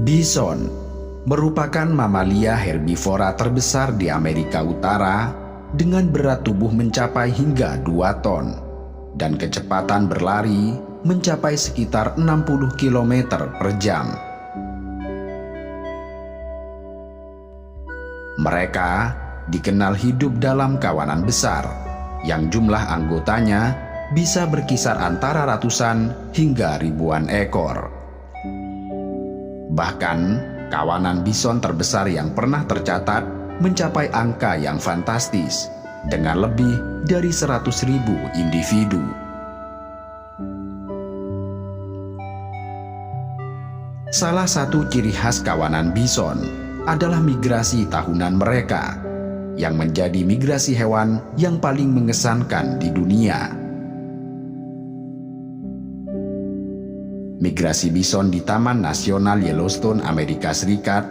Bison merupakan mamalia herbivora terbesar di Amerika Utara dengan berat tubuh mencapai hingga 2 ton dan kecepatan berlari mencapai sekitar 60 km per jam. Mereka dikenal hidup dalam kawanan besar yang jumlah anggotanya bisa berkisar antara ratusan hingga ribuan ekor. Bahkan, kawanan bison terbesar yang pernah tercatat mencapai angka yang fantastis dengan lebih dari 100.000 individu. Salah satu ciri khas kawanan bison adalah migrasi tahunan mereka, yang menjadi migrasi hewan yang paling mengesankan di dunia. Migrasi bison di Taman Nasional Yellowstone, Amerika Serikat,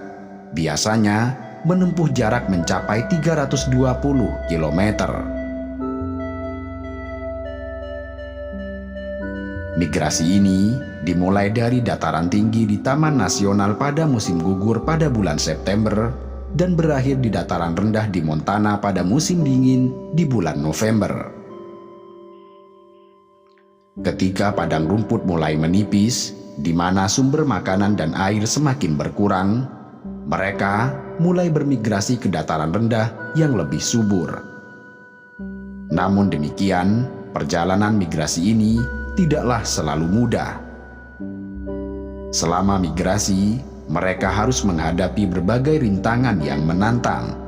biasanya menempuh jarak mencapai 320 km. Migrasi ini dimulai dari dataran tinggi di Taman Nasional pada musim gugur pada bulan September dan berakhir di dataran rendah di Montana pada musim dingin di bulan November. Ketika padang rumput mulai menipis, di mana sumber makanan dan air semakin berkurang, mereka mulai bermigrasi ke dataran rendah yang lebih subur. Namun demikian, perjalanan migrasi ini tidaklah selalu mudah. Selama migrasi, mereka harus menghadapi berbagai rintangan yang menantang.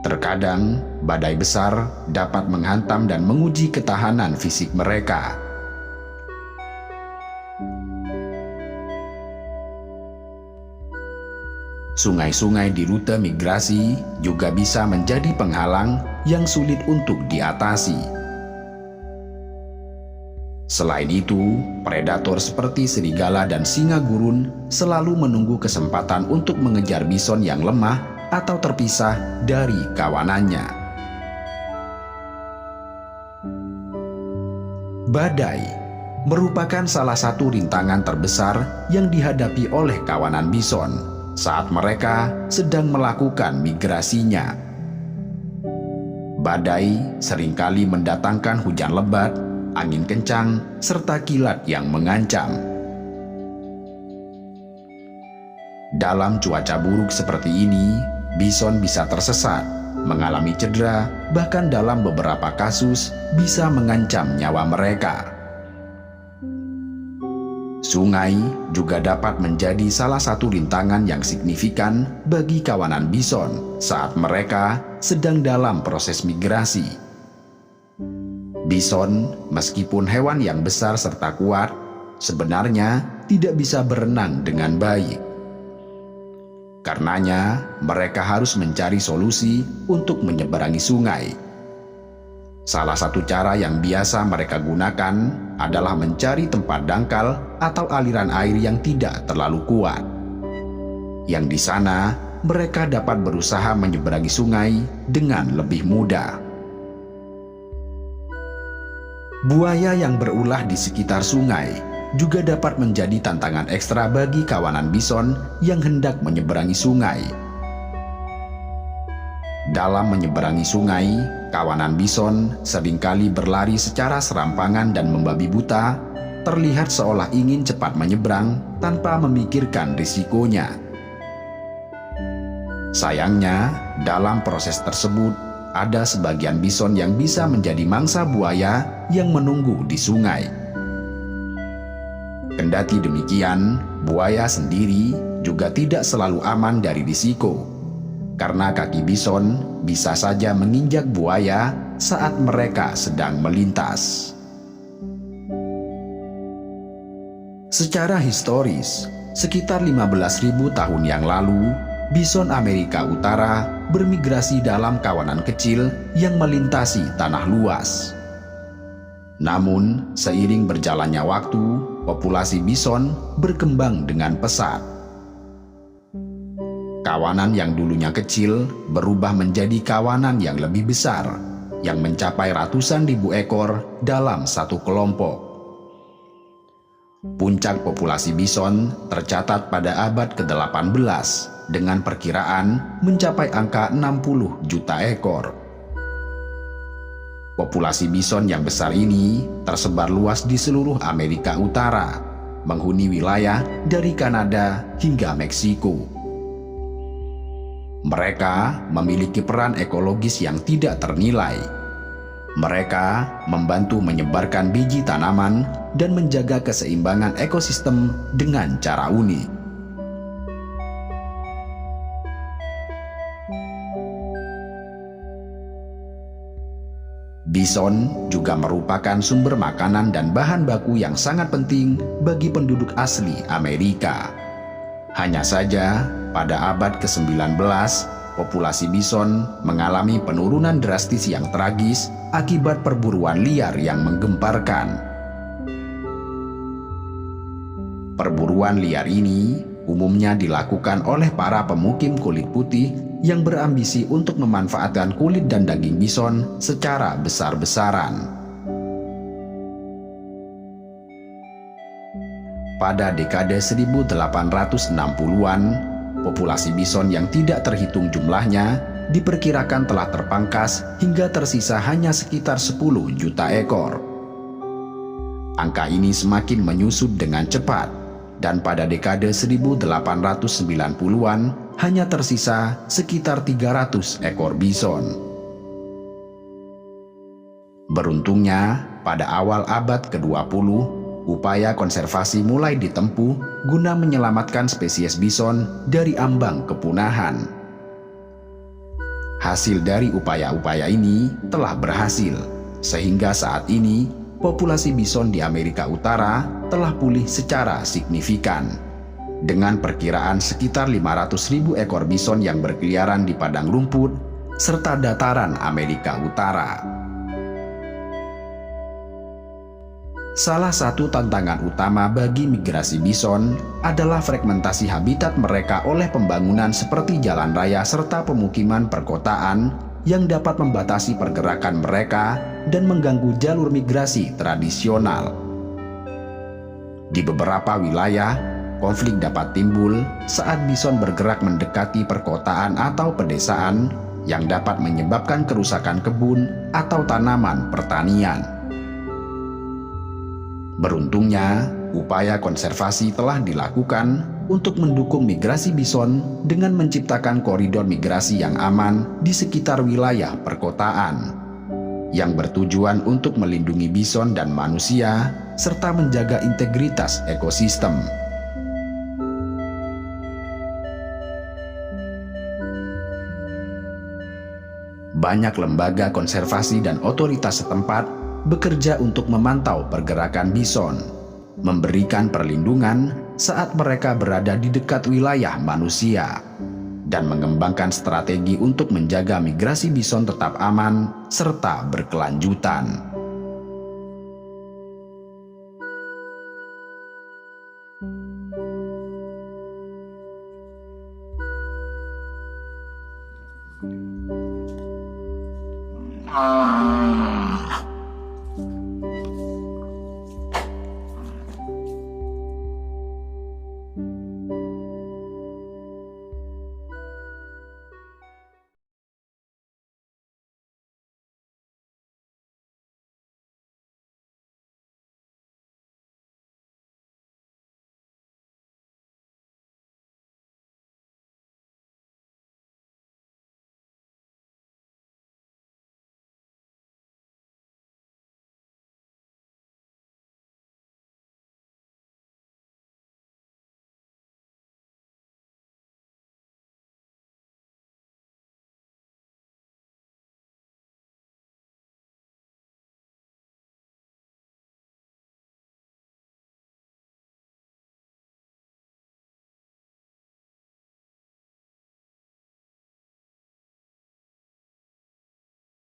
Terkadang, badai besar dapat menghantam dan menguji ketahanan fisik mereka. Sungai-sungai di rute migrasi juga bisa menjadi penghalang yang sulit untuk diatasi. Selain itu, predator seperti serigala dan singa gurun selalu menunggu kesempatan untuk mengejar bison yang lemah atau terpisah dari kawanannya. Badai merupakan salah satu rintangan terbesar yang dihadapi oleh kawanan bison saat mereka sedang melakukan migrasinya. Badai seringkali mendatangkan hujan lebat, angin kencang, serta kilat yang mengancam. Dalam cuaca buruk seperti ini, bison bisa tersesat, mengalami cedera, bahkan dalam beberapa kasus bisa mengancam nyawa mereka. Sungai juga dapat menjadi salah satu rintangan yang signifikan bagi kawanan bison saat mereka sedang dalam proses migrasi. Bison, meskipun hewan yang besar serta kuat, sebenarnya tidak bisa berenang dengan baik. Karenanya, mereka harus mencari solusi untuk menyeberangi sungai. Salah satu cara yang biasa mereka gunakan adalah mencari tempat dangkal atau aliran air yang tidak terlalu kuat. Yang di sana, mereka dapat berusaha menyeberangi sungai dengan lebih mudah. Buaya yang berulah di sekitar sungai juga dapat menjadi tantangan ekstra bagi kawanan bison yang hendak menyeberangi sungai. Dalam menyeberangi sungai, kawanan bison seringkali berlari secara serampangan dan membabi buta, terlihat seolah ingin cepat menyeberang tanpa memikirkan risikonya. Sayangnya, dalam proses tersebut, ada sebagian bison yang bisa menjadi mangsa buaya yang menunggu di sungai. Kendati demikian, buaya sendiri juga tidak selalu aman dari risiko, karena kaki bison bisa saja menginjak buaya saat mereka sedang melintas. Secara historis, sekitar 15.000 tahun yang lalu, bison Amerika Utara bermigrasi dalam kawanan kecil yang melintasi tanah luas. Namun, seiring berjalannya waktu, populasi bison berkembang dengan pesat. Kawanan yang dulunya kecil berubah menjadi kawanan yang lebih besar, yang mencapai ratusan ribu ekor dalam satu kelompok. Puncak populasi bison tercatat pada abad ke-18 dengan perkiraan mencapai angka 60 juta ekor. Populasi bison yang besar ini tersebar luas di seluruh Amerika Utara, menghuni wilayah dari Kanada hingga Meksiko. Mereka memiliki peran ekologis yang tidak ternilai. Mereka membantu menyebarkan biji tanaman dan menjaga keseimbangan ekosistem dengan cara unik. Bison juga merupakan sumber makanan dan bahan baku yang sangat penting bagi penduduk asli Amerika. Hanya saja, pada abad ke-19, populasi bison mengalami penurunan drastis yang tragis akibat perburuan liar yang menggemparkan. Perburuan liar ini umumnya dilakukan oleh para pemukim kulit putih yang berambisi untuk memanfaatkan kulit dan daging bison secara besar-besaran. Pada dekade 1860-an, populasi bison yang tidak terhitung jumlahnya diperkirakan telah terpangkas hingga tersisa hanya sekitar 10 juta ekor. Angka ini semakin menyusut dengan cepat, dan pada dekade 1890-an hanya tersisa sekitar 300 ekor bison. Beruntungnya, pada awal abad ke-20, upaya konservasi mulai ditempuh guna menyelamatkan spesies bison dari ambang kepunahan. Hasil dari upaya-upaya ini telah berhasil, sehingga saat ini populasi bison di Amerika Utara telah pulih secara signifikan, dengan perkiraan sekitar 500.000 ekor bison yang berkeliaran di padang rumput serta dataran Amerika Utara. Salah satu tantangan utama bagi migrasi bison adalah fragmentasi habitat mereka oleh pembangunan seperti jalan raya serta pemukiman perkotaan yang dapat membatasi pergerakan mereka dan mengganggu jalur migrasi tradisional. Di beberapa wilayah, konflik dapat timbul saat bison bergerak mendekati perkotaan atau pedesaan yang dapat menyebabkan kerusakan kebun atau tanaman pertanian. Beruntungnya, upaya konservasi telah dilakukan untuk mendukung migrasi bison dengan menciptakan koridor migrasi yang aman di sekitar wilayah perkotaan, yang bertujuan untuk melindungi bison dan manusia serta menjaga integritas ekosistem. Banyak lembaga konservasi dan otoritas setempat bekerja untuk memantau pergerakan bison, memberikan perlindungan saat mereka berada di dekat wilayah manusia, dan mengembangkan strategi untuk menjaga migrasi bison tetap aman serta berkelanjutan.